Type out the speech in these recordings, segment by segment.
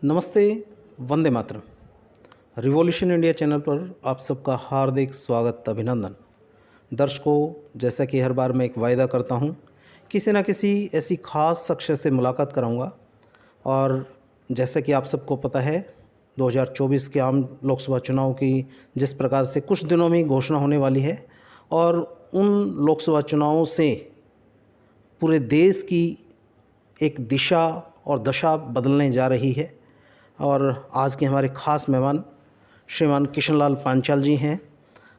नमस्ते, Vande Mataram. Revolution India channel पर आप सबका हार्दिक स्वागत, अभिनंदन। दर्शकों, जैसा कि हर बार मैं एक वायदा करता हूं, किसी न किसी ऐसी ख़ास शख्स से मुलाकात कराऊंगा। और जैसा कि आप सबको पता है, 2024 के आम लोकसभा चुनाव की जिस प्रकार से कुछ दिनों में ही घोषणा होने वाली है, और उन लोकसभा चुनावों से पूरे देश की एक दिशा और दशा बदलने जा रही है। और आज के हमारे ख़ास मेहमान श्रीमान किशनलाल पांचाल जी हैं।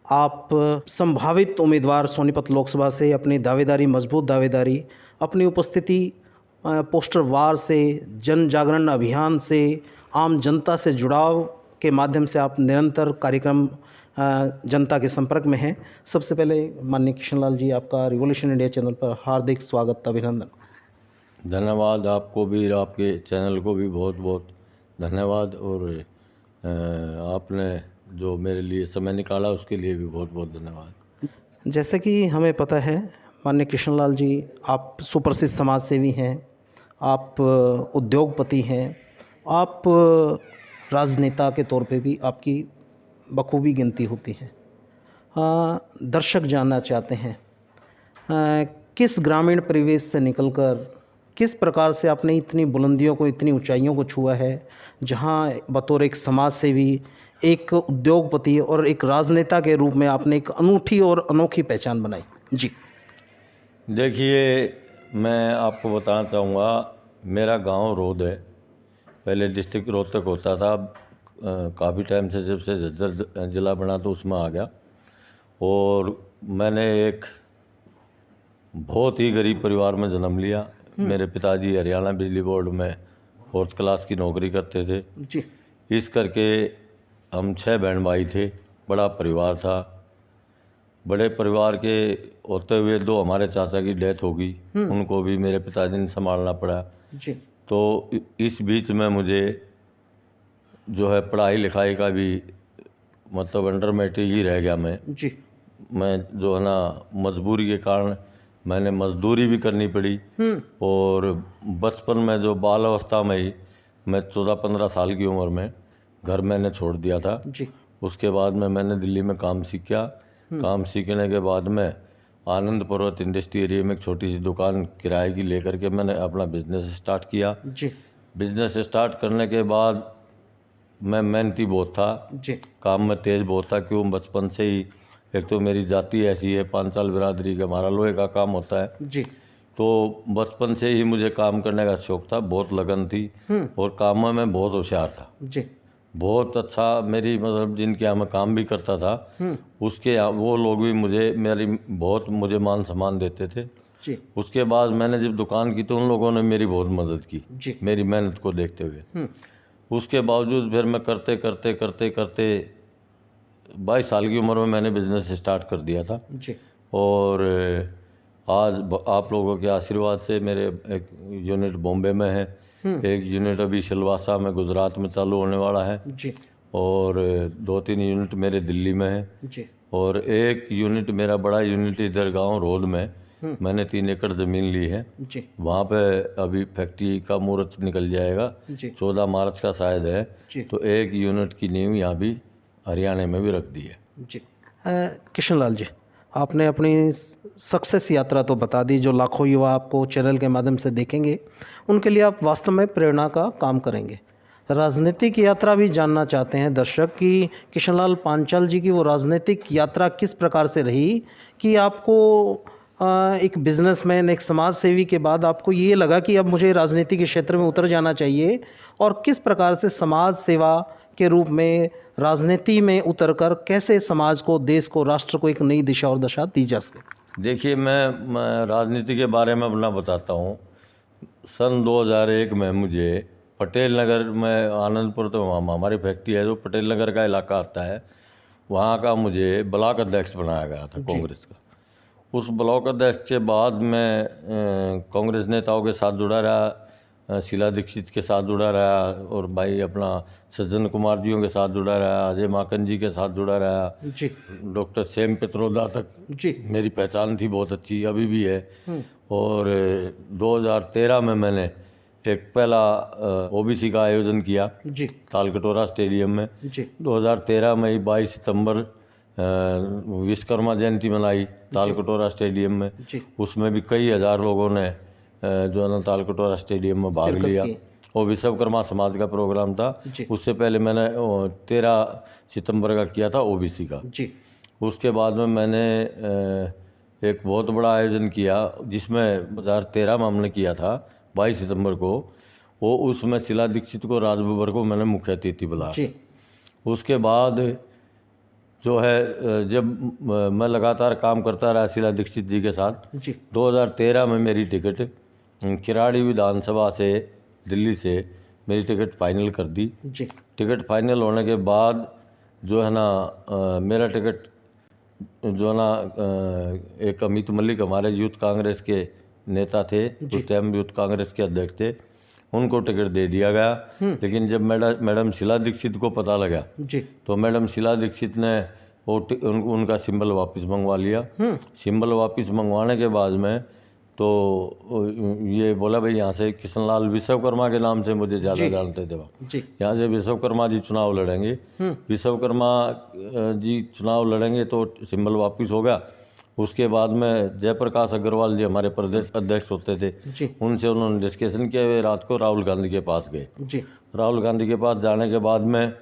आप संभावित उम्मीदवार सोनीपत लोकसभा से अपनी दावेदारी, मजबूत दावेदारी, अपनी उपस्थिति पोस्टर वार से, जन जागरण अभियान से, आम जनता से जुड़ाव के माध्यम से आप निरंतर कार्यक्रम जनता के संपर्क में हैं। सबसे पहले माननीय किशनलाल जी, आपका रिवॉल्यूशन इंडिया चैनल पर हार्दिक स्वागत, अभिनंदन। धन्यवाद। आपको भी, आपके चैनल को भी बहुत बहुत धन्यवाद। और आपने जो मेरे लिए समय निकाला उसके लिए भी बहुत बहुत धन्यवाद। जैसे कि हमें पता है माननीय किशनलाल जी, आप सुप्रसिद्ध समाज सेवी हैं, आप उद्योगपति हैं, आप राजनेता के तौर पे भी आपकी बखूबी गिनती होती है। दर्शक जानना चाहते हैं, किस ग्रामीण परिवेश से निकलकर किस प्रकार से आपने इतनी बुलंदियों को, इतनी ऊंचाइयों को छुआ है, जहां बतौर एक समाज सेवी, एक उद्योगपति और एक राजनेता के रूप में आपने एक अनूठी और अनोखी पहचान बनाई। जी देखिए, मैं आपको बताना चाहूँगा, मेरा गांव रोद है। पहले डिस्ट्रिक्ट रोहतक होता था, काफ़ी टाइम से जब से झज्जर ज़िला बना तो उसमें आ गया। और मैंने एक बहुत ही गरीब परिवार में जन्म लिया। मेरे पिताजी हरियाणा बिजली बोर्ड में 4th क्लास की नौकरी करते थे जी। इस करके हम 6 बहन भाई थे, बड़ा परिवार था। बड़े परिवार के होते हुए 2 हमारे चाचा की डेथ हो गई, उनको भी मेरे पिताजी ने संभालना पड़ा जी। तो इस बीच में मुझे जो है पढ़ाई लिखाई का भी मतलब अंडर मैट्रिक ही रह गया। मैं जो है ना, मजबूरी के कारण मैंने मजदूरी भी करनी पड़ी। और बचपन में जो बाल अवस्था में ही मैं 14-15 साल की उम्र में घर मैंने छोड़ दिया था जी। उसके बाद में मैंने दिल्ली में काम सीखा। काम सीखने के बाद में आनंद पर्वत इंडस्ट्री एरिया में एक छोटी सी दुकान किराए की लेकर के मैंने अपना बिजनेस स्टार्ट किया। जी। बिजनेस स्टार्ट करने के बाद मैं मेहनती बहुत था जी। काम में तेज़ बहुत था। क्यों, बचपन से ही एक तो मेरी जाति ऐसी है, पांचाल बिरादरी का हमारा लोहे का काम होता है जी। तो बचपन से ही मुझे काम करने का शौक था, बहुत लगन थी और काम में मैं बहुत होशियार था जी। बहुत अच्छा। मेरी मतलब जिनके यहाँ मैं काम भी करता था उसके यहाँ वो लोग भी मुझे मान सम्मान देते थे जी। उसके बाद मैंने जब दुकान की तो उन लोगों ने मेरी बहुत मदद की जी। मेरी मेहनत को देखते हुए। उसके बावजूद फिर मैं करते करते करते करते 22 साल की उम्र में मैंने बिजनेस स्टार्ट कर दिया था जी। और आज आप लोगों के आशीर्वाद से मेरे एक यूनिट बॉम्बे में है, एक यूनिट अभी सिलवासा में गुजरात में चालू होने वाला है जी। और 2-3 यूनिट मेरे दिल्ली में है जी। और एक यूनिट मेरा बड़ा यूनिट इधर गांव रोड में मैंने 3 एकड़ ज़मीन ली है जी। वहाँ पे अभी फैक्ट्री का मुहूर्त निकल जाएगा जी। 14 मार्च का शायद है जी। तो एक यूनिट की नींव यहाँ भी हरियाणा में भी रख दी है। जी। किशनलाल जी, आपने अपनी सक्सेस यात्रा तो बता दी, जो लाखों युवा आपको चैनल के माध्यम से देखेंगे उनके लिए आप वास्तव में प्रेरणा का काम करेंगे। राजनीतिक यात्रा भी जानना चाहते हैं दर्शक कि किशनलाल पांचाल जी की वो राजनीतिक यात्रा किस प्रकार से रही कि आपको एक बिजनेसमैन, एक समाज सेवी के बाद आपको ये लगा कि अब मुझे राजनीति के क्षेत्र में उतर जाना चाहिए, और किस प्रकार से समाज सेवा के रूप में राजनीति में उतरकर कैसे समाज को, देश को, राष्ट्र को एक नई दिशा और दशा दी जा सके। देखिए, मैं राजनीति के बारे में अपना बताता हूँ। सन 2001 में मुझे पटेल नगर में, आनंदपुर तो हमारी फैक्ट्री है, जो पटेल नगर का इलाका आता है, वहाँ का मुझे ब्लॉक अध्यक्ष बनाया गया था कांग्रेस का। उस ब्लॉक अध्यक्ष के बाद मैं कांग्रेस नेताओं के साथ जुड़ा रहा, शीला दीक्षित के साथ जुड़ा रहा और भाई अपना सज्जन कुमार जियों के साथ जुड़ा रहा, अजय माकन जी के साथ जुड़ा रहा जी। डॉक्टर सेम पित्रोदा तक जी। मेरी पहचान थी बहुत अच्छी, अभी भी है। और 2013 में मैंने एक पहला ओबीसी का आयोजन किया जी तालकटोरा स्टेडियम में। जी 2013 में ही 22 सितंबर विश्वकर्मा जयंती मनाई तालकटोरा स्टेडियम में। जी उसमें भी कई हजार लोगों ने जो है ना तालकटोरा स्टेडियम में भाग शिरकत लिया। की। वो विश्वकर्मा समाज का प्रोग्राम था। जी उससे पहले मैंने 13 सितंबर का किया था ओबीसी का। जी उसके बाद में मैंने एक बहुत बड़ा आयोजन किया जिसमें 2013 में हमने किया था 22 सितंबर को। वो उसमें शीला दीक्षित को राजबब्बर को मैंने मुख्य अतिथि बुलाया। जी उसके बाद जो है जब मैं लगातार काम करता रहा शीला दीक्षित जी के साथ, जी 2013 में मेरी टिकट किराड़ी विधानसभा से दिल्ली से मेरी टिकट फाइनल कर दी। जी टिकट फाइनल होने के बाद जो है ना मेरा टिकट जो है ना एक अमित मलिक हमारे यूथ कांग्रेस के नेता थे, उस टाइम यूथ कांग्रेस के अध्यक्ष थे, उनको टिकट दे दिया गया। लेकिन जब मैडम शीला दीक्षित को पता लगा जी तो मैडम शीला दीक्षित ने वो उनका सिंबल वापस मंगवा लिया। सिंबल वापस मंगवाने के बाद में तो ये बोला भाई यहाँ से किशनलाल विश्वकर्मा के नाम से मुझे ज़्यादा जानते थे वहाँ। जी यहाँ से विश्वकर्मा जी चुनाव लड़ेंगे, विश्वकर्मा जी चुनाव लड़ेंगे तो सिंबल वापस होगा। उसके बाद में जयप्रकाश अग्रवाल जी हमारे प्रदेश अध्यक्ष होते थे, जी उनसे उन्होंने डिस्कशन किया। वे रात को राहुल गांधी के पास गए। जी राहुल गांधी के पास जाने के बाद में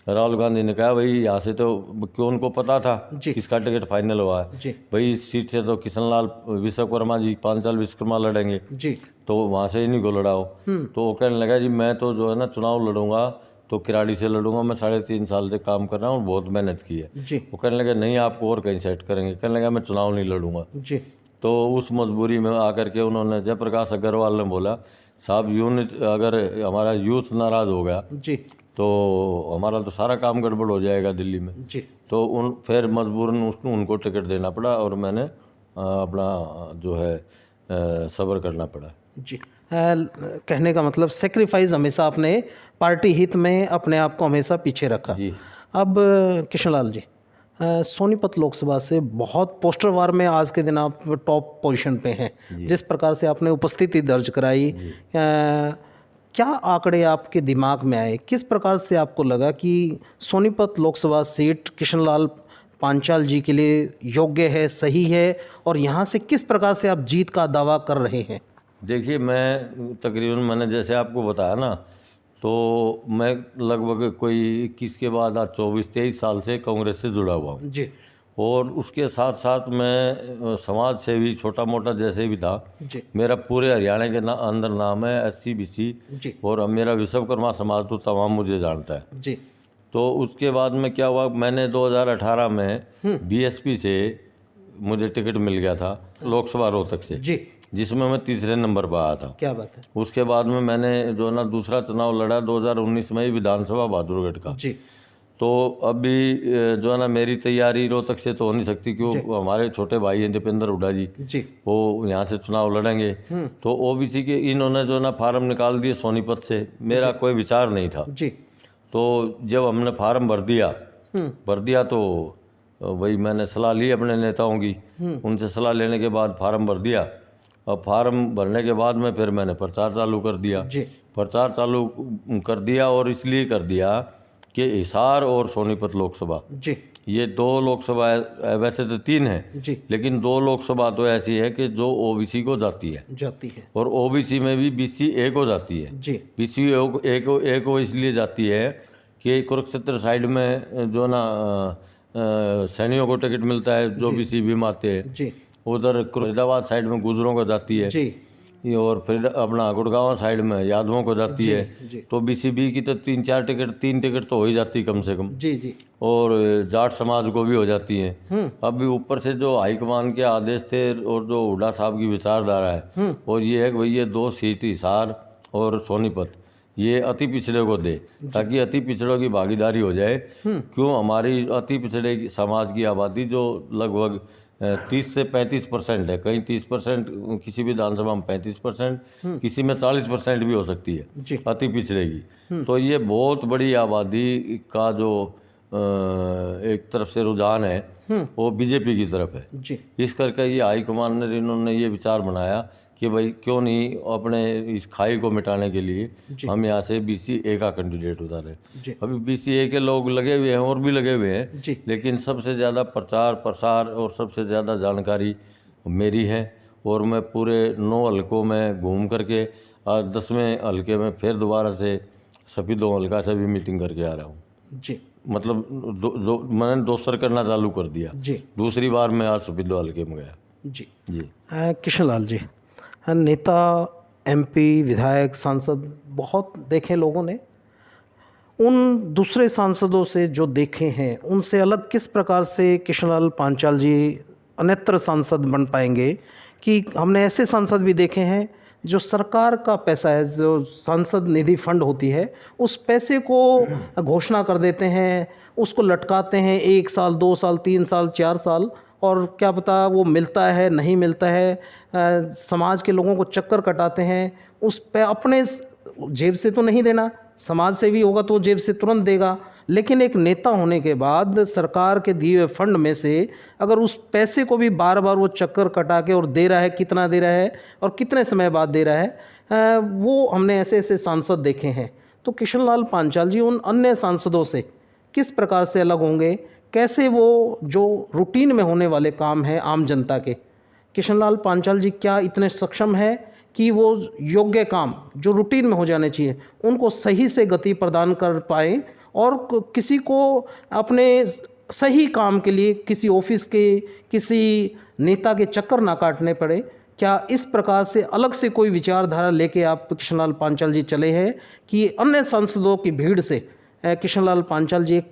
राहुल गांधी ने कहा भाई यहाँ से तो, क्यों उनको पता था जी। किसका टिकट फाइनल हुआ है, जी भाई इस सीट से तो किशनलाल विश्वकर्मा जी 5 साल विश्वकर्मा लड़ेंगे, जी तो वहाँ से इन्हीं को लड़ाओ। तो वो कहने लगा जी मैं तो जो है ना चुनाव लड़ूंगा तो किराड़ी से लड़ूंगा, मैं 3.5 साल से काम कर रहा हूँ, बहुत मेहनत की है। जी वो कहने लगे नहीं आपको और कहीं सेट करेंगे। कहने लगा मैं चुनाव नहीं लड़ूंगा। जी तो उस मजबूरी में आकर के उन्होंने जयप्रकाश अग्रवाल ने बोला साहब यूनिट अगर हमारा यूथ नाराज़ हो गया जी तो हमारा तो सारा काम गड़बड़ हो जाएगा दिल्ली में। जी तो फिर मजबूरन उनको टिकट देना पड़ा और मैंने अपना जो है सब्र करना पड़ा। जी कहने का मतलब सेक्रीफाइस हमेशा आपने पार्टी हित में अपने आप को हमेशा पीछे रखा। जी अब किशनलाल जी, सोनीपत लोकसभा से बहुत पोस्टर वार में आज के दिन आप टॉप पोजीशन पे हैं। जिस प्रकार से आपने उपस्थिति दर्ज कराई, क्या आंकड़े आपके दिमाग में आए, किस प्रकार से आपको लगा कि सोनीपत लोकसभा सीट किशनलाल पांचाल जी के लिए योग्य है, सही है, और यहाँ से किस प्रकार से आप जीत का दावा कर रहे हैं? देखिए मैं तकरीबन मैंने जैसे आपको बताया ना, तो मैं लगभग कोई 21 के बाद आज 24-23 साल से कांग्रेस से जुड़ा हुआ हूँ। जी और उसके साथ साथ मैं समाज सेवी छोटा मोटा जैसे भी था। जी मेरा पूरे हरियाणा के अंदर नाम है SC BC, जी और अब मेरा विश्वकर्मा समाज तो तमाम मुझे जानता है। जी तो उसके बाद में क्या हुआ, मैंने 2018 में BSP से मुझे टिकट मिल गया था लोकसभा रोहतक से, जी जिसमें मैं तीसरे नंबर पर आया था। क्या बात है। उसके बाद में मैंने जो ना दूसरा चुनाव लड़ा 2019 में ही विधानसभा बहादुरगढ़ का। जी तो अभी जो है ना मेरी तैयारी रोहतक से तो हो नहीं सकती, क्यों हमारे छोटे भाई हैं दीपेंद्र हुड्डा जी, जी वो यहाँ से चुनाव लड़ेंगे। तो OBC के इन्होंने जो ना फार्म निकाल दिए सोनीपत से, मेरा कोई विचार नहीं था। जी तो जब हमने फार्म भर दिया तो वही मैंने सलाह ली अपने नेताओं की, उनसे सलाह लेने के बाद फार्म भर दिया। और फार्म भरने के बाद में फिर मैंने प्रचार चालू कर दिया। जी प्रचार चालू कर दिया, और इसलिए कर दिया कि हिसार और सोनीपत लोकसभा, जी ये 2 लोकसभा, वैसे तो 3 हैं, जी लेकिन 2 लोकसभा तो ऐसी है कि जो OBC को जाती है, जाती है। और OBC में भी BC A को जाती है। जी BC A को इसलिए जाती है कि कुरुक्षेत्र साइड में जो ना सैनियों को टिकट मिलता है, जो BC भी आते हैं। जी उधर फरीदाबाद साइड में गुजरों को जाती है, जी और फिर अपना गुड़गांव साइड में यादवों को जाती है। जी तो BCB की तो 3-4 टिकट, 3 टिकट तो हो ही जाती कम से कम, जी जी और जाट समाज को भी हो जाती हैं। अभी ऊपर से जो हाईकमान के आदेश थे और जो हुड्डा साहब की विचारधारा है, और ये है कि भाई ये 2 सीट हिसार और सोनीपत ये अति पिछड़े को दे, ताकि अति पिछड़ों की भागीदारी हो जाए। क्यों, हमारी अति पिछड़े समाज की आबादी जो लगभग 30 से 35% है, कहीं 30%, किसी भी विधानसभा में 35%, किसी में 40% भी हो सकती है जी अति पिछड़े की। तो ये बहुत बड़ी आबादी का जो एक तरफ से रुझान है वो BJP की तरफ है। जी इस करके ये हाईकमान ने इन्होंने ये विचार बनाया कि भाई क्यों नहीं अपने इस खाई को मिटाने के लिए जी। हम यहाँ से BCA का कैंडिडेट उतारे। जी। अभी BCA के लोग लगे हुए हैं और भी लगे हुए हैं, जी। लेकिन सबसे ज़्यादा प्रचार प्रसार और सबसे ज़्यादा जानकारी मेरी है। और मैं पूरे 9 हलकों में घूम करके 10वें हलके में फिर दोबारा से सफीदों हलका से भी मीटिंग करके आ रहा हूँ। जी। मतलब मैंने 2 सर करना चालू कर दिया। जी। दूसरी बार मैं आज सफीदों हलके में गया। जी। जी। किशन लाल जी, नेता, MP, विधायक, सांसद बहुत देखे लोगों ने। उन दूसरे सांसदों से जो देखे हैं उनसे अलग किस प्रकार से किशनलाल पांचाल जी अन्यत्र सांसद बन पाएंगे? कि हमने ऐसे सांसद भी देखे हैं जो सरकार का पैसा है, जो सांसद निधि फंड होती है, उस पैसे को घोषणा कर देते हैं, उसको लटकाते हैं 1 साल, 2 साल, 3 साल, 4 साल, और क्या पता वो मिलता है नहीं मिलता है। समाज के लोगों को चक्कर कटाते हैं। उस पे अपने जेब से तो नहीं देना, समाज सेवी होगा तो जेब से तुरंत देगा, लेकिन एक नेता होने के बाद सरकार के दिए हुए फंड में से अगर उस पैसे को भी बार बार वो चक्कर कटा के और दे रहा है, कितना दे रहा है और कितने समय बाद दे रहा है, वो हमने ऐसे ऐसे सांसद देखे हैं। तो किशनलाल पांचाल जी उन अन्य सांसदों से किस प्रकार से अलग होंगे? कैसे वो जो रूटीन में होने वाले काम हैं आम जनता के, किशनलाल पांचाल जी क्या इतने सक्षम हैं कि वो योग्य काम जो रूटीन में हो जाने चाहिए उनको सही से गति प्रदान कर पाएँ और किसी को अपने सही काम के लिए किसी ऑफिस के, किसी नेता के चक्कर ना काटने पड़े? क्या इस प्रकार से अलग से कोई विचारधारा लेके आप किशनलाल पांचाल जी चले हैं कि अन्य सांसदों की भीड़ से किशनलाल पांचाल जी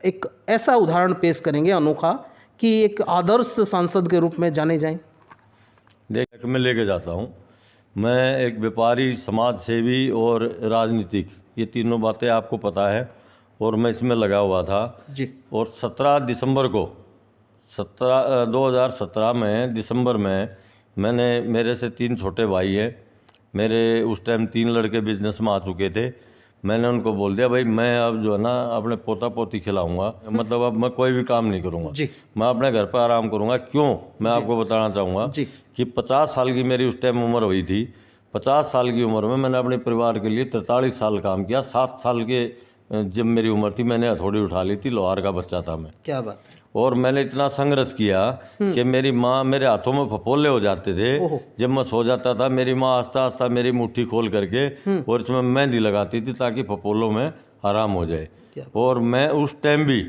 एक ऐसा उदाहरण पेश करेंगे अनोखा कि एक आदर्श सांसद के रूप में जाने जाएं? देख, मैं लेके जाता हूँ। मैं एक व्यापारी, समाज सेवी और राजनीतिक, ये तीनों बातें आपको पता है, और मैं इसमें लगा हुआ था जी। और 17 दिसंबर को 2017 में दिसंबर में मैंने, मेरे से 3 छोटे भाई हैं, मेरे उस टाइम 3 लड़के बिजनेस में आ चुके थे। मैंने उनको बोल दिया भाई मैं अब जो है ना अपने पोता पोती खिलाऊंगा, मतलब अब मैं कोई भी काम नहीं करूंगा, जी। मैं अपने घर पर आराम करूंगा। क्यों? मैं आपको बताना चाहूँगा जी। कि 50 साल की मेरी उस टाइम उम्र हुई थी। 50 साल की उम्र में मैंने अपने परिवार के लिए 43 साल काम किया। 7 साल के जब मेरी उम्र थी मैंने हथौड़ी उठा ली थी, लोहार का बच्चा था मैं। क्या बात है। और मैंने इतना संघर्ष किया कि मेरी माँ, मेरे हाथों में फफोले हो जाते थे ओहो। जब मैं सो जाता था। मेरी माँ आस्ता आस्ता मेरी मुट्ठी खोल करके और इसमें मेहंदी लगाती थी ताकि फफोलों में आराम हो जाए। क्या? और मैं उस टाइम भी,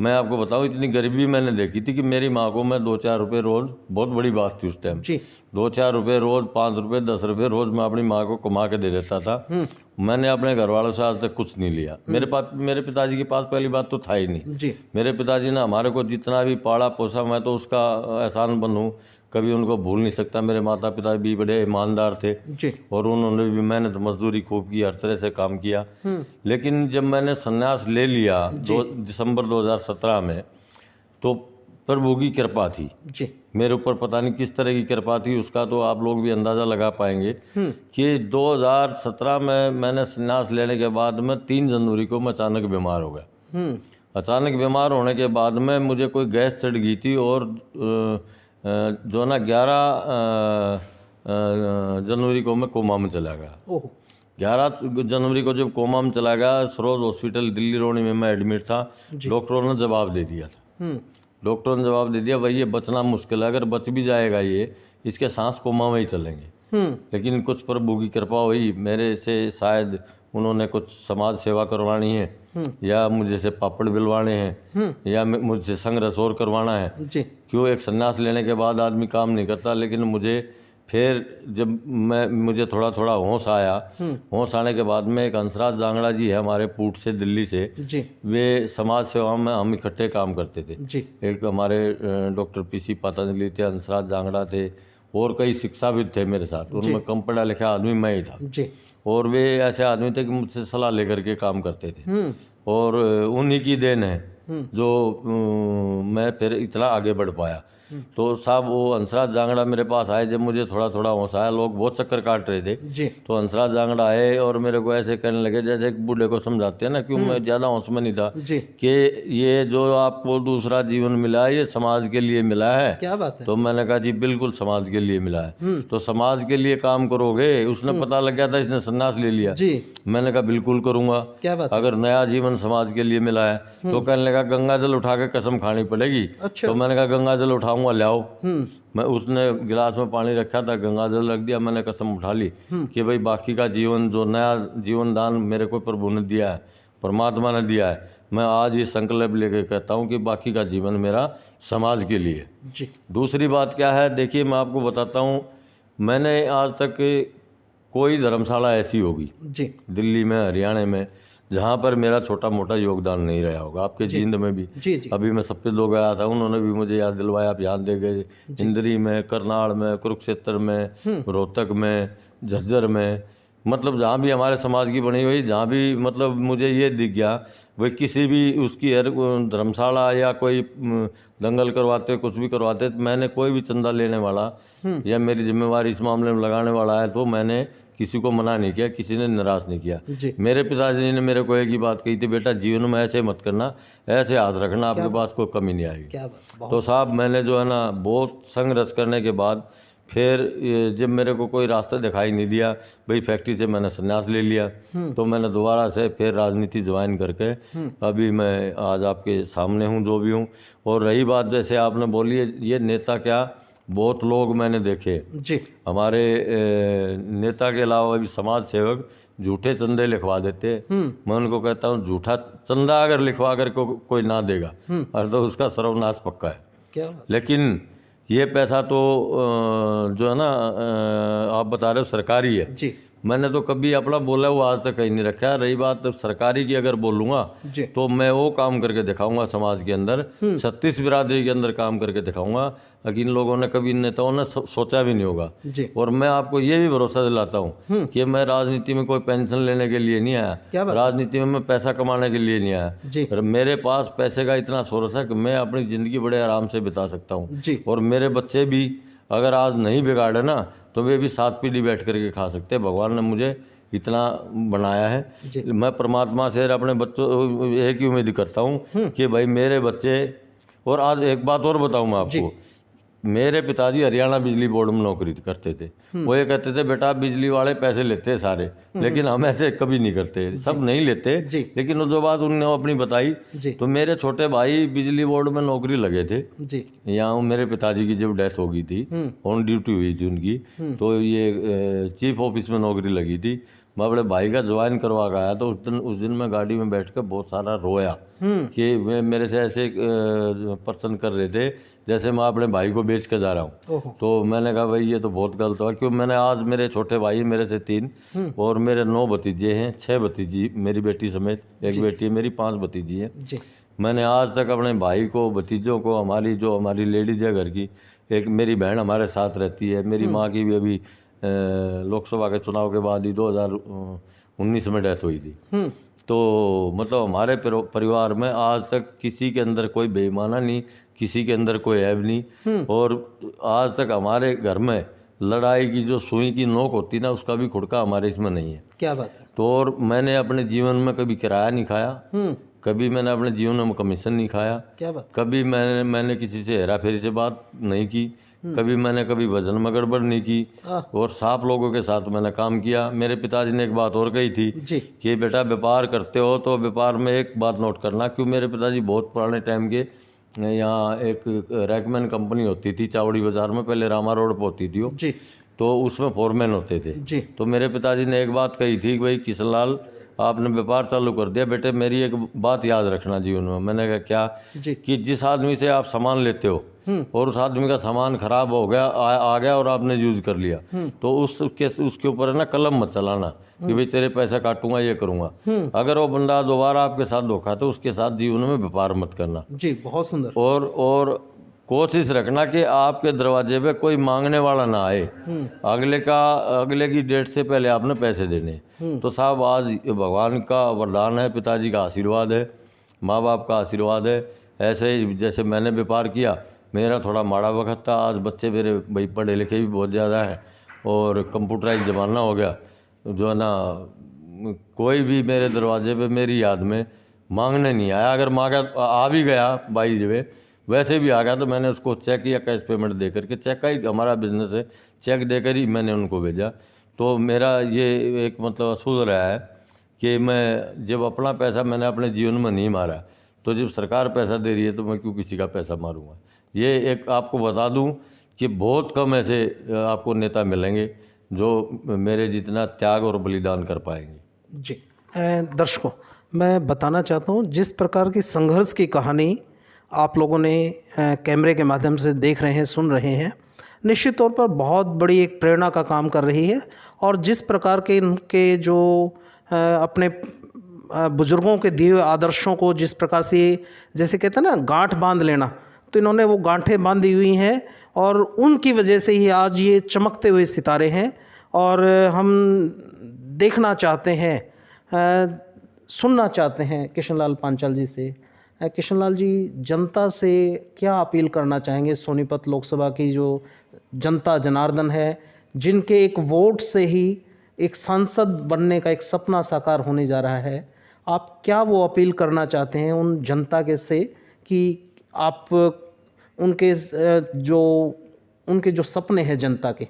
मैं आपको बताऊं, इतनी गरीबी मैंने देखी थी कि मेरी माँ को मैं 2-4 रुपये रोज़, बहुत बड़ी बात थी उस टाइम, जी। 2-4 रुपये रोज़, 5 रुपये, 10 रुपये रोज़ मैं अपनी माँ को कमा के दे देता था। मैंने अपने घर वालों से आज तक कुछ नहीं लिया। मेरे पिताजी के पास पहली बात तो था ही नहीं। जी। मेरे पिताजी ने हमारे को जितना भी पाला पोसा, मैं तो उसका एहसानमंद हूँ, कभी उनको भूल नहीं सकता। मेरे माता पिता भी बड़े ईमानदार थे जी। और उन्होंने भी मेहनत मजदूरी खूब की, हर तरह से काम किया। लेकिन जब मैंने संन्यास ले लिया दिसंबर 2017 में, तो प्रभु की कृपा थी जी। मेरे ऊपर। पता नहीं किस तरह की कृपा थी, उसका तो आप लोग भी अंदाज़ा लगा पाएंगे कि 2017 में मैंने संन्यास लेने के बाद में 3 जनवरी को मैं अचानक बीमार हो गया। अचानक बीमार होने के बाद में मुझे कोई गैस चढ़ गई थी और जो ना 11 जनवरी को मैं कोमा में चला गया। ओह। 11 जनवरी को जब कोमा में चला गया, सरोज हॉस्पिटल दिल्ली रोड में मैं एडमिट था। डॉक्टरों ने जवाब दे दिया था, डॉक्टरों ने जवाब दे दिया भाई ये बचना मुश्किल है, अगर बच भी जाएगा ये, इसके सांस कोमा में ही चलेंगे। लेकिन कुछ प्रभु की कृपा हुई मेरे से, शायद उन्होंने कुछ समाज सेवा करवानी है या मुझे से पापड़ बिलवाने हैं या मुझसे संघर्ष और करवाना है। जी। क्यों? एक संन्यास लेने के बाद आदमी काम नहीं करता, लेकिन मुझे फिर जब मुझे थोड़ा थोड़ा होश आया, होश आने के बाद में एक हंसराज जांगड़ा जी है हमारे पूट से, दिल्ली से, जी। वे समाज सेवा में हम इकट्ठे काम करते थे। जी। एक हमारे डॉक्टर PC पतंजलि थे, हंसराज जांगड़ा थे और कई शिक्षाविद थे मेरे साथ। उनमें कम पढ़ा लिखा आदमी मैं ही था। जी। और वे ऐसे आदमी थे कि मुझसे सलाह लेकर के काम करते थे और उन्हीं की देन है जो मैं फिर इतना आगे बढ़ पाया। तो साहब वो हंसराज जांगड़ा मेरे पास आए, जब मुझे थोड़ा थोड़ा होश आया, लोग बहुत चक्कर काट रहे थे, जी तो हंसराज जांगड़ा आए और मेरे को ऐसे कहने लगे जैसे एक बूढ़े को समझाते हैं ना, क्यों मैं ज़्यादा होश में नहीं था, जी, कि ये जो आपको दूसरा जीवन मिला है ये समाज के लिए मिला है। क्या बात है। तो मैंने कहा जी बिल्कुल समाज के लिए मिला है, हम्म, तो समाज के लिए काम करोगे। उसने पता लग गया था इसने संन्यास ले लिया। जी, मैंने कहा बिल्कुल करूँगा, क्या बात है। अगर नया जीवन समाज के लिए मिला है। तो कहने लगा गंगा जल उठा के कसम खानी पड़ेगी। अच्छा। तो मैंने कहा गंगा जल उठाऊंगा, ले आओ। हम्म, मैं उसने गिलास में पानी रखा था, गंगा जल रख दिया, मैंने कसम उठा ली कि भाई बाकी का जीवन, जो नया जीवन दान मेरे को प्रभु ने दिया है, परमात्मा ने दिया है, मैं आज ये संकल्प लेके कहता हूँ कि बाकी का जीवन मेरा समाज के लिए। जी, दूसरी बात क्या है, देखिए मैं आपको बताता हूँ, मैंने आज तक कोई धर्मशाला ऐसी होगी जी, दिल्ली में, हरियाणा में, जहाँ पर मेरा छोटा मोटा योगदान नहीं रहा होगा। आपके जींद में भी जी, जी, अभी मैं सफ़ेद लोग गया था, उन्होंने भी मुझे याद दिलवाया, आप याद दे गए। इंद्री में, करनाल में, कुरुक्षेत्र में, रोहतक में, झज्जर में, मतलब जहाँ भी हमारे समाज की बनी हुई, जहाँ भी मतलब मुझे ये दिख गया भाई किसी भी उसकी धर्मशाला या कोई दंगल करवाते, कुछ भी करवाते, तो मैंने कोई भी चंदा लेने वाला या मेरी जिम्मेवारी इस मामले में लगाने वाला है तो मैंने किसी को मना नहीं किया, किसी ने निराश नहीं किया। जी, मेरे पिताजी ने मेरे को एक ही बात कही थी, बेटा जीवन में ऐसे मत करना, ऐसे हाथ रखना, आपके पास कोई कमी नहीं आएगी। क्या बात, बहुत तो साहब मैंने जो है ना बहुत संघर्ष करने के बाद फिर जब मेरे को कोई रास्ता दिखाई नहीं दिया, भाई फैक्ट्री से मैंने संन्यास ले लिया, तो मैंने दोबारा से फिर राजनीति ज्वाइन करके अभी मैं आज आपके सामने हूँ जो भी हूँ। और रही बात जैसे आपने बोली है, ये नेता क्या, बहुत लोग मैंने देखे जी, हमारे नेता के अलावा भी समाज सेवक झूठे चंदे लिखवा देते। मैं उनको कहता हूँ झूठा चंदा अगर लिखवा कर कोई ना देगा और तो उसका सर्वनाश पक्का है। क्या बात, लेकिन ये पैसा तो जो है ना आप बता रहे हो सरकारी है, जी, मैंने तो कभी अपना बोला वो आज तक कहीं नहीं रखा। रही बात सरकारी की, अगर बोलूँगा जी, तो मैं वो काम करके दिखाऊंगा समाज के अंदर, 36 बिरादरी के अंदर काम करके दिखाऊंगा, लेकिन लोगों ने कभी, नेताओं ने सोचा भी नहीं होगा। जी, और मैं आपको ये भी भरोसा दिलाता हूँ कि मैं राजनीति में कोई पेंशन लेने के लिए नहीं क्या आया, बात? राजनीति में मैं पैसा कमाने के लिए नहीं आया। जी, और मेरे पास पैसे का इतना सोर्स है कि मैं अपनी ज़िंदगी बड़े आराम से बिता सकता हूँ। जी, और मेरे बच्चे भी अगर आज नहीं बिगाड़े ना, तो वे भी 7 पीढ़ी बैठ करके खा सकते हैं। भगवान ने मुझे इतना बनाया है। जी, मैं परमात्मा से अपने बच्चों एक ही उम्मीद करता हूँ कि भाई मेरे बच्चे। और आज एक बात और बताऊँ मैं आपको, मेरे पिताजी हरियाणा बिजली बोर्ड में नौकरी करते थे। वो ये कहते थे बेटा बिजली वाले पैसे लेते हैं सारे, लेकिन हम ऐसे कभी नहीं करते, सब नहीं लेते। जी, लेकिन वो जो बात उन्होंने अपनी बताई, जी, तो मेरे छोटे भाई बिजली बोर्ड में नौकरी लगे थे। जी, यहाँ मेरे पिताजी की जब डेथ हो गई थी, ऑन ड्यूटी हुई थी उनकी, तो ये चीफ ऑफिस में नौकरी लगी थी। मैं अपने भाई का ज्वाइन करवा के आया, तो उस दिन मैं गाड़ी में बैठ कर बहुत सारा रोया कि वे मेरे से ऐसे पर्सन कर रहे थे जैसे मैं अपने भाई को बेच के जा रहा हूँ। ओहो, तो मैंने कहा भाई ये तो बहुत गलत हुआ, क्यों मैंने आज मेरे छोटे भाई मेरे से 3 और मेरे 9 भतीजे हैं, 6 भतीजी मेरी बेटी समेत, एक बेटी है मेरी, 5 भतीजी हैं। जी, मैंने आज तक अपने भाई को, भतीजों को, हमारी लेडीज है घर की, एक मेरी बहन हमारे साथ रहती है, मेरी माँ की भी अभी लोकसभा के चुनाव के बाद ही 2019 में डेथ हुई थी। तो मतलब हमारे परिवार में आज तक किसी के अंदर कोई बेईमाना नहीं, किसी के अंदर कोई ऐब नहीं। और आज तक हमारे घर में लड़ाई की जो सुई की नोक होती ना, उसका भी खुड़का हमारे इसमें नहीं है। क्या बात है। तो और मैंने अपने जीवन में कभी किराया नहीं खाया, कभी मैंने अपने जीवन में कमीशन नहीं खाया, क्या बात, कभी मैंने किसी से हेरा फेरी से बात नहीं की, कभी वजन में गड़बड़ नहीं की, और साफ लोगों के साथ मैंने काम किया। मेरे पिताजी ने एक बात और कही थी जी, कि बेटा व्यापार करते हो तो व्यापार में एक बात नोट करना, क्यों मेरे पिताजी बहुत पुराने टाइम के, यहाँ एक रैकमैन कंपनी होती थी चावड़ी बाज़ार में, पहले रामा रोड पर होती थी वो, जी, तो उसमें फोरमैन होते थे। जी, तो मेरे पिताजी ने एक बात कही थी कि भाई किशनलाल आपने व्यापार चालू कर दिया, बेटे मेरी एक बात याद रखना जीवन में। मैंने कहा क्या? जी, कि जिस आदमी से आप सामान लेते हो और उस आदमी का सामान खराब हो गया, आ गया और आपने यूज कर लिया, तो उसके ऊपर है ना कलम मत चलाना कि भाई तेरे पैसा काटूंगा, ये करूंगा। अगर वो बंदा दोबारा आपके साथ धोखा, तो उसके साथ जीवन में व्यापार मत करना। जी, बहुत सुंदर। और कोशिश रखना कि आपके दरवाजे पे कोई मांगने वाला ना आए, अगले की डेट से पहले आपने पैसे देने। तो साहब आज भगवान का वरदान है, पिताजी का आशीर्वाद है, माँ बाप का आशीर्वाद है। ऐसे ही जैसे मैंने व्यापार किया, मेरा थोड़ा माड़ा वक्त था। आज बच्चे मेरे भाई पढ़े लिखे भी बहुत ज़्यादा हैं और कंप्यूटराइज ज़माना हो गया, जो है ना कोई भी मेरे दरवाजे पे मेरी याद में मांगने नहीं आया। अगर मांगा आ भी गया भाई जो है वैसे भी आ गया तो मैंने उसको चेक या कैश पेमेंट दे करके, चेक का ही हमारा बिजनेस है, चेक देकर ही मैंने उनको भेजा। तो मेरा ये एक मतलब असूल रहा है कि मैं जब अपना पैसा मैंने अपने जीवन में नहीं मारा, तो जब सरकार पैसा दे रही है तो मैं क्यों किसी का पैसा मारूंगा। ये एक आपको बता दूं कि बहुत कम ऐसे आपको नेता मिलेंगे जो मेरे जितना त्याग और बलिदान कर पाएंगे। जी दर्शकों, मैं बताना चाहता हूँ जिस प्रकार की संघर्ष की कहानी आप लोगों ने कैमरे के माध्यम से देख रहे हैं, सुन रहे हैं, निश्चित तौर पर बहुत बड़ी एक प्रेरणा का काम कर रही है। और जिस प्रकार के इनके जो अपने बुज़ुर्गों के दिए हुए आदर्शों को जिस प्रकार से जैसे कहते हैं ना गांठ बांध लेना, तो इन्होंने वो गांठें बांधी हुई हैं और उनकी वजह से ही आज ये चमकते हुए सितारे हैं। और हम देखना चाहते हैं, सुनना चाहते हैं किशनलाल पांचाल जी से। किशनलाल जी, जनता से क्या अपील करना चाहेंगे? सोनीपत लोकसभा की जो जनता जनार्दन है, जिनके एक वोट से ही एक सांसद बनने का एक सपना साकार होने जा रहा है, आप क्या वो अपील करना चाहते हैं उन जनता के से कि आप उनके जो सपने हैं जनता के,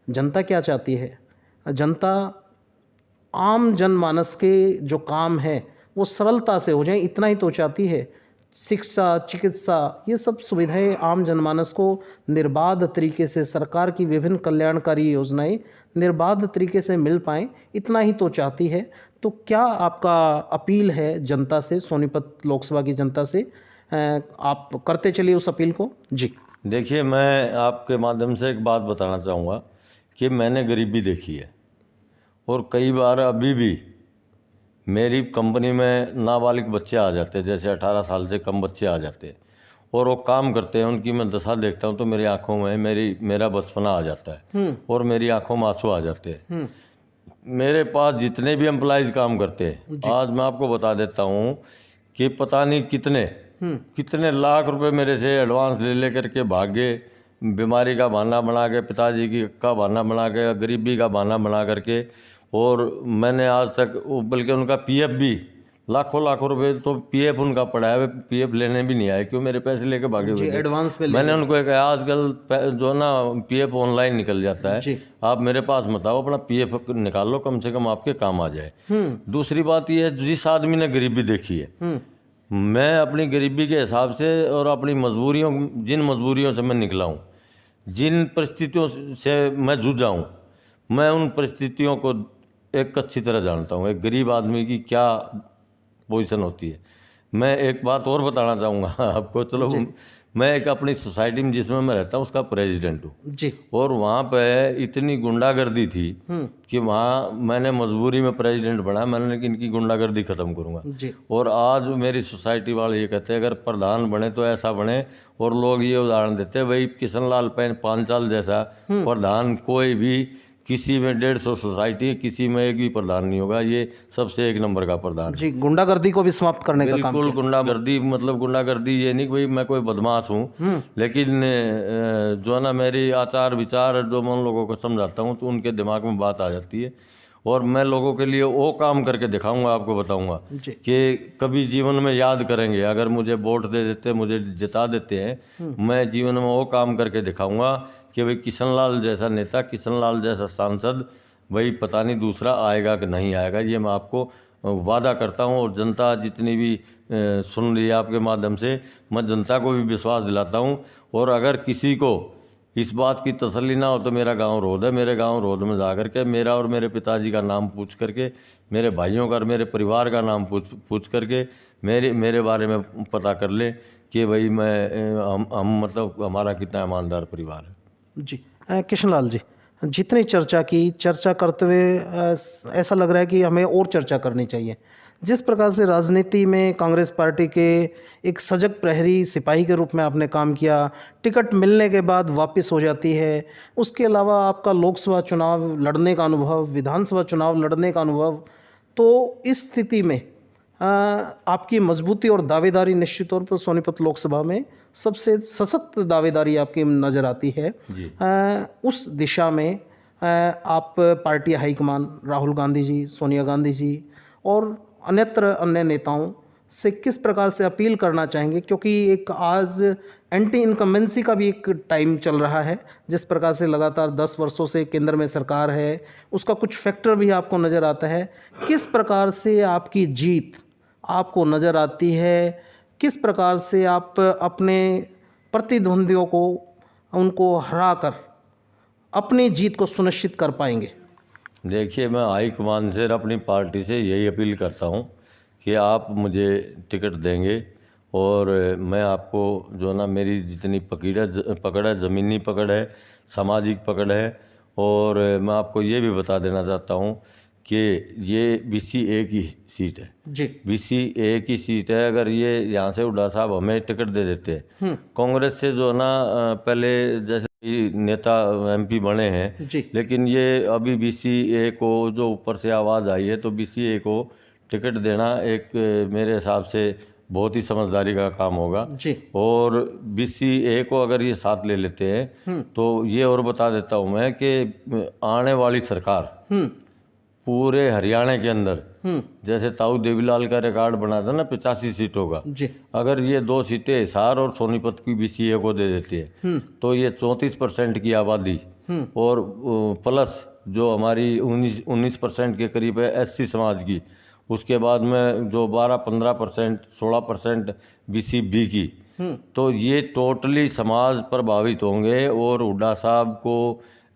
जनता क्या चाहती है? जनता आम जनमानस के जो काम है वो सरलता से हो जाए, इतना ही तो चाहती है। शिक्षा, चिकित्सा, ये सब सुविधाएं आम जनमानस को निर्बाध तरीके से, सरकार की विभिन्न कल्याणकारी योजनाएं निर्बाध तरीके से मिल पाएँ, इतना ही तो चाहती है। तो क्या आपका अपील है जनता से, सोनीपत लोकसभा की जनता से? आप करते चलिए उस अपील को। जी देखिए, मैं आपके माध्यम से एक बात बताना चाहूँगा कि मैंने गरीबी देखी है और कई बार अभी भी मेरी कंपनी में नाबालिग बच्चे आ जाते हैं, जैसे 18 साल से कम बच्चे आ जाते हैं और वो काम करते हैं, उनकी मैं दशा देखता हूँ तो मेरी आंखों में मेरा बचपना आ जाता है और मेरी आंखों में आंसू आ जाते हैं। मेरे पास जितने भी एम्प्लॉयज़ काम करते हैं, आज मैं आपको बता देता हूँ कि पता नहीं कितने लाख रुपए मेरे से एडवांस ले करके भागे, बीमारी का बहाना बना के, पिताजी का बहाना बना के, गरीबी का बहाना बना करके। और मैंने आज तक बल्कि उनका पीएफ भी लाखों रुपए तो पीएफ उनका पड़ा है, पीएफ लेने भी नहीं आए, क्यों मेरे पैसे लेके भागे हुए थे। एडवांस पे मैंने उनको कहा आजकल जो ना पीएफ ऑनलाइन निकल जाता है, आप मेरे पास मत आओ, अपना पीएफ निकाल लो, कम से कम आपके काम आ जाए। दूसरी बात यह है, जिस आदमी ने गरीबी देखी है, मैं अपनी गरीबी के हिसाब से और अपनी मजबूरियों, जिन मजबूरियों से मैं निकला हूँ, जिन परिस्थितियों से मैं जूझा हूँ, मैं उन परिस्थितियों को एक अच्छी तरह जानता हूँ, एक गरीब आदमी की क्या पोजीशन होती है। मैं एक बात और बताना चाहूँगा आपको। चलो, मैं एक अपनी सोसाइटी में जिसमें मैं रहता हूँ उसका प्रेसिडेंट हूँ जी, और वहाँ पे इतनी गुंडागर्दी थी कि वहाँ मैंने मजबूरी में प्रेसिडेंट बना, मैंने कि इनकी गुंडागर्दी ख़त्म करूँगा जी। और आज मेरी सोसाइटी वाले ये कहते हैं अगर प्रधान बने तो ऐसा बने, और लोग ये उदाहरण देते हैं, भाई किशनलाल पांचाल जैसा प्रधान कोई भी किसी में 150 सोसाइटी, किसी में एक भी प्रधान नहीं होगा, ये सबसे एक नंबर का प्रधान जी। गुंडागर्दी को भी समाप्त करने का काम। बिल्कुल, गुंडागर्दी मतलब गुंडागर्दी ये नहीं भाई मैं कोई बदमाश हूँ, लेकिन जो है ना मेरी आचार विचार जो मैं उन लोगों को समझाता हूँ तो उनके दिमाग में बात आ जाती है, और मैं लोगों के लिए वो काम करके दिखाऊंगा, आपको बताऊंगा कि कभी जीवन में याद करेंगे। अगर मुझे वोट दे देते, मुझे जिता देते हैं, मैं जीवन में वो काम करके दिखाऊंगा कि भाई किशनलाल जैसा नेता, किशनलाल जैसा सांसद, भाई पता नहीं दूसरा आएगा कि नहीं आएगा, ये मैं आपको वादा करता हूँ। और जनता जितनी भी सुन रही है आपके माध्यम से, मैं जनता को भी विश्वास दिलाता हूँ। और अगर किसी को इस बात की तसल्ली ना हो तो मेरा गांव रोड है, मेरे गांव रोड में जा करके मेरा और मेरे पिताजी का नाम पूछ करके, मेरे भाइयों का और मेरे परिवार का नाम पूछ करके मेरे बारे में पता कर ले कि भाई हम मतलब हमारा कितना ईमानदार परिवार है जी। किशनलाल जी, जितनी चर्चा करते हुए ऐसा लग रहा है कि हमें और चर्चा करनी चाहिए। जिस प्रकार से राजनीति में कांग्रेस पार्टी के एक सजग प्रहरी सिपाही के रूप में आपने काम किया, टिकट मिलने के बाद वापस हो जाती है, उसके अलावा आपका लोकसभा चुनाव लड़ने का अनुभव, विधानसभा चुनाव लड़ने का अनुभव, तो इस स्थिति में आपकी मजबूती और दावेदारी निश्चित तौर पर सोनीपत लोकसभा में सबसे सशक्त दावेदारी आपकी नज़र आती है। जी। उस दिशा में आप पार्टी हाईकमान राहुल गांधी जी, सोनिया गांधी जी और अन्यत्र अन्य नेताओं से किस प्रकार से अपील करना चाहेंगे, क्योंकि एक आज एंटी इनकम्बेंसी का भी एक टाइम चल रहा है, जिस प्रकार से लगातार 10 वर्षों से केंद्र में सरकार है, उसका कुछ फैक्टर भी आपको नज़र आता है। किस प्रकार से आपकी जीत आपको नज़र आती है, किस प्रकार से आप अपने प्रतिद्वंदियों को उनको हराकर अपनी जीत को सुनिश्चित कर पाएंगे? देखिए, मैं हाईकमान से और अपनी पार्टी से यही अपील करता हूँ कि आप मुझे टिकट देंगे और मैं आपको जो ना मेरी जितनी पकड़ है, ज़मीनी पकड़ है, सामाजिक पकड़ है, और मैं आपको ये भी बता देना चाहता हूँ कि ये BC एक ही सीट है जी। BC एक ही सीट है। अगर ये यहाँ से हुड्डा साहब हमें टिकट दे देते हैं, कांग्रेस से जो है ना पहले जैसे नेता MP बने हैं, जी। लेकिन ये अभी BC एक को जो ऊपर से आवाज़ आई है, तो BC एक को टिकट देना एक मेरे हिसाब से बहुत ही समझदारी का काम होगा। जी। और BC एक को अगर ये साथ ले लेते हैं तो ये और बता देता हूँ मैं कि आने वाली सरकार पूरे हरियाणा के अंदर जैसे ताऊ देवीलाल का रिकॉर्ड बना था ना 85 सीटों का, जी। अगर ये 2 सीटें हिसार और सोनीपत की BC एक को दे देती है तो ये 34% की आबादी और प्लस जो हमारी 19% के करीब है SC समाज की, उसके बाद में जो 12-15% 16% BC B की, तो ये टोटली समाज प्रभावित होंगे। और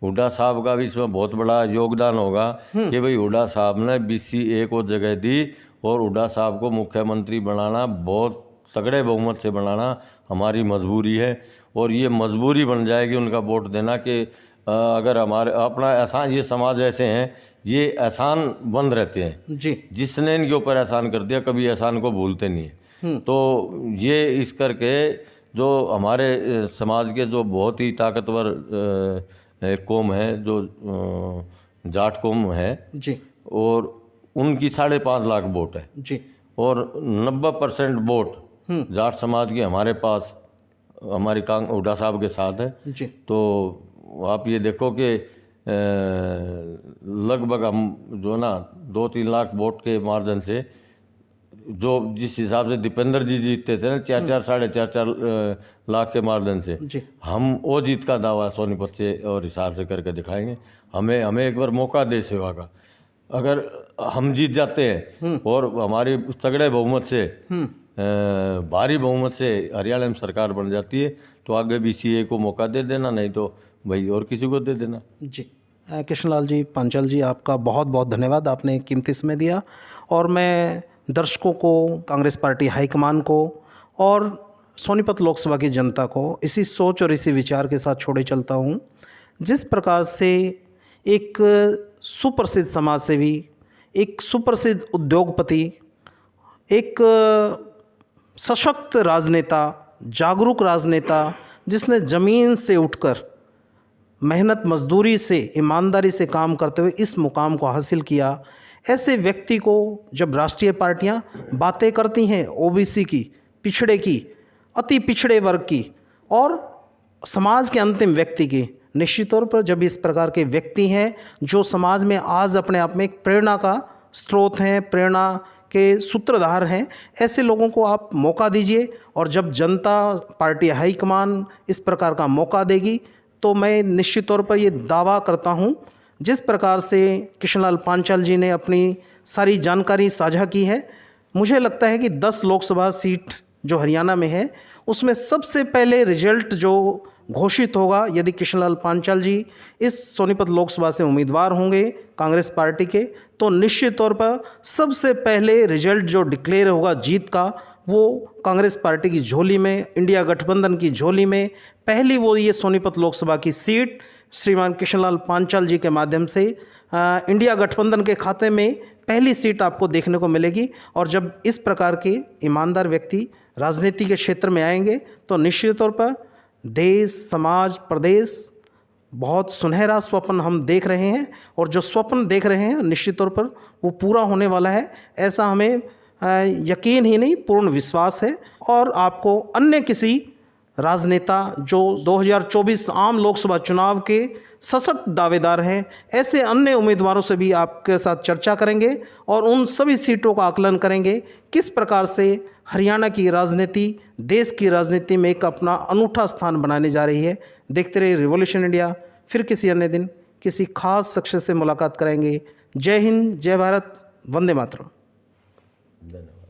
हुड्डा साहब का भी इसमें बहुत बड़ा योगदान होगा कि भाई हुड्डा साहब ने BC एक को जगह दी और हुड्डा साहब को मुख्यमंत्री बनाना, बहुत तगड़े बहुमत से बनाना हमारी मजबूरी है। और ये मजबूरी बन जाएगी उनका वोट देना कि अगर हमारे अपना एहसान, ये समाज ऐसे हैं, ये एहसान बंद रहते हैं जी। जिसने इनके ऊपर एहसान कर दिया कभी एहसान को भूलते नहीं है। तो ये इस करके जो हमारे समाज के जो बहुत ही ताकतवर कौम है, जो जाट कौम है जी, और उनकी 5.5 लाख वोट है जी, और 90% वोट जाट समाज के हमारे पास हमारी हुड्डा साहब के साथ है जी। तो आप ये देखो कि लगभग हम जो ना 2-3 लाख वोट के मार्जिन से, जो जिस हिसाब से दीपेंद्र जी जीतते थे ना 4-4 साढ़े 4 लाख के मार्जिन से, जी। हम वो जीत का दावा सोनीपत से और हिसार से करके दिखाएंगे। हमें एक बार मौका दे सेवा का, अगर हम जीत जाते हैं और हमारी तगड़े बहुमत से भारी बहुमत से हरियाणा में सरकार बन जाती है तो आगे BC एक को मौका दे देना, नहीं तो भाई और किसी को दे देना। जी। कृष्णलाल जी पांचाल जी, आपका बहुत बहुत धन्यवाद, आपने कीमती समय दिया। और मैं दर्शकों को, कांग्रेस पार्टी हाईकमान को और सोनीपत लोकसभा की जनता को इसी सोच और इसी विचार के साथ छोड़े चलता हूँ। जिस प्रकार से एक सुप्रसिद्ध समाजसेवी, एक सुप्रसिद्ध उद्योगपति, एक सशक्त राजनेता, जागरूक राजनेता, जिसने ज़मीन से उठकर मेहनत मजदूरी से, ईमानदारी से काम करते हुए इस मुकाम को हासिल किया, ऐसे व्यक्ति को जब राष्ट्रीय पार्टियां बातें करती हैं OBC की, पिछड़े की, अति पिछड़े वर्ग की और समाज के अंतिम व्यक्ति की, निश्चित तौर पर जब इस प्रकार के व्यक्ति हैं जो समाज में आज अपने आप में एक प्रेरणा का स्रोत हैं, प्रेरणा के सूत्रधार हैं, ऐसे लोगों को आप मौका दीजिए। और जब जनता, पार्टी हाईकमान इस प्रकार का मौका देगी तो मैं निश्चित तौर पर ये दावा करता हूँ, जिस प्रकार से कृष्णलाल पांचाल जी ने अपनी सारी जानकारी साझा की है, मुझे लगता है कि 10 लोकसभा सीट जो हरियाणा में है उसमें सबसे पहले रिजल्ट जो घोषित होगा, यदि कृष्णलाल पांचाल जी इस सोनीपत लोकसभा से उम्मीदवार होंगे कांग्रेस पार्टी के, तो निश्चित तौर पर सबसे पहले रिजल्ट जो डिक्लेयर होगा जीत का, वो कांग्रेस पार्टी की झोली में, इंडिया गठबंधन की झोली में पहली वो ये सोनीपत लोकसभा की सीट श्रीमान कृष्णलाल पांचाल जी के माध्यम से इंडिया गठबंधन के खाते में पहली सीट आपको देखने को मिलेगी। और जब इस प्रकार के ईमानदार व्यक्ति राजनीति के क्षेत्र में आएंगे तो निश्चित तौर पर देश, समाज, प्रदेश बहुत सुनहरा स्वप्न हम देख रहे हैं और जो स्वप्न देख रहे हैं निश्चित तौर पर वो पूरा होने वाला है, ऐसा हमें यकीन ही नहीं पूर्ण विश्वास है। और आपको अन्य किसी राजनेता जो 2024 आम लोकसभा चुनाव के सशक्त दावेदार हैं, ऐसे अन्य उम्मीदवारों से भी आपके साथ चर्चा करेंगे और उन सभी सीटों का आकलन करेंगे किस प्रकार से हरियाणा की राजनीति देश की राजनीति में एक अपना अनूठा स्थान बनाने जा रही है। देखते रहिए रिवॉल्यूशन इंडिया। फिर किसी अन्य दिन किसी खास शख्स से मुलाकात करेंगे। जय हिंद, जय भारत, वंदे मातरम। धन्यवाद।